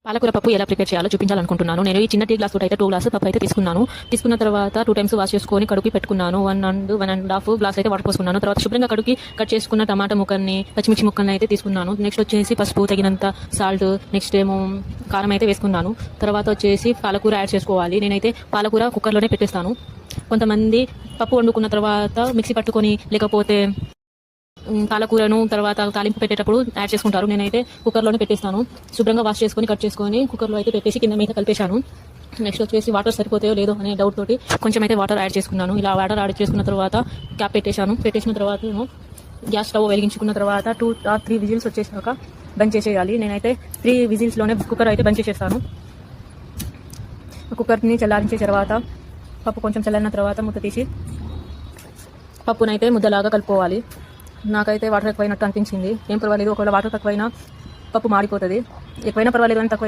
పాలకూర పప్పు ఎలా ప్రిపేర్ చేయాలో చూపించాలనుకుంటున్నాను. నేను ఈ చిన్న టీ గ్లాస్ తోటి అయితే 2 గ్లాస్ పప్పు అయితే తీసుకున్నాను. తీసుకున్న తర్వాత 2 టైమ్స్ వాష్ చేసుకొని కడుక్కి పెట్టుకున్నాను. 1.5 గ్లాస్ అయితే వాటర్ పోసుకున్నాను. తర్వాత శుభ్రంగా కడుక్కి కట్ చేసుకున్న టమాటా ముక్కల్ని, పచ్చిమిర్చి ముక్కల్ని అయితే తీసుకున్నాను. నెక్స్ట్ వచ్చేసి పసుపు, తగినంత సాల్ట్, నెక్స్ట్ ఏమో కారం అయితే వేసుకున్నాను. తర్వాత వచ్చేసి పాలకూర యాడ్ చేసుకోవాలి. నేనైతే పాలకూర కుక్కర్లోనే పెట్టేస్తాను. కొంతమంది పప్పు వండుకున్న తర్వాత మిక్సీ పట్టుకొని లేకపోతే పాలకూరను తర్వాత తాలింపు పెట్టేటప్పుడు యాడ్ చేసుకుంటారు. నేనైతే కుక్కర్లోనే పెట్టేస్తాను. శుభ్రంగా వాష్ చేసుకొని కట్ చేసుకొని కుక్కర్లో అయితే పెట్టేసి కింద మీద కలిపేశాను. నెక్స్ట్ వచ్చేసి వాటర్ సరిపోతాయో లేదో అనే డౌట్ తోటి కొంచెం అయితే వాటర్ యాడ్ చేసుకున్నాను. ఇలా వాటర్ యాడ్ చేసుకున్న తర్వాత క్యాప్ పెట్టేశాను. పెట్టేసిన తర్వాత గ్యాస్ స్టవ్ వెలిగించుకున్న తర్వాత 2 or 3 విజిల్స్ వచ్చేసాక బంద్ చేసేయాలి. నేనైతే 3 విజిల్స్లోనే కుక్కర్ అయితే బంద్ చేసేస్తాను. కుక్కర్ని చల్లారించిన తర్వాత పప్పు కొంచెం చల్లారిన తర్వాత మూత తీసి పప్పునైతే ముద్దలాగా కలుపుకోవాలి. నాకైతే వాటర్ ఎక్కువైనట్టు అనిపించింది. ఏం పర్వాలేదు, ఒకవేళ వాటర్ తక్కువైనా పప్పు మాడిపోతుంది. ఎక్కువైనా పర్వాలేదు అని తక్కువ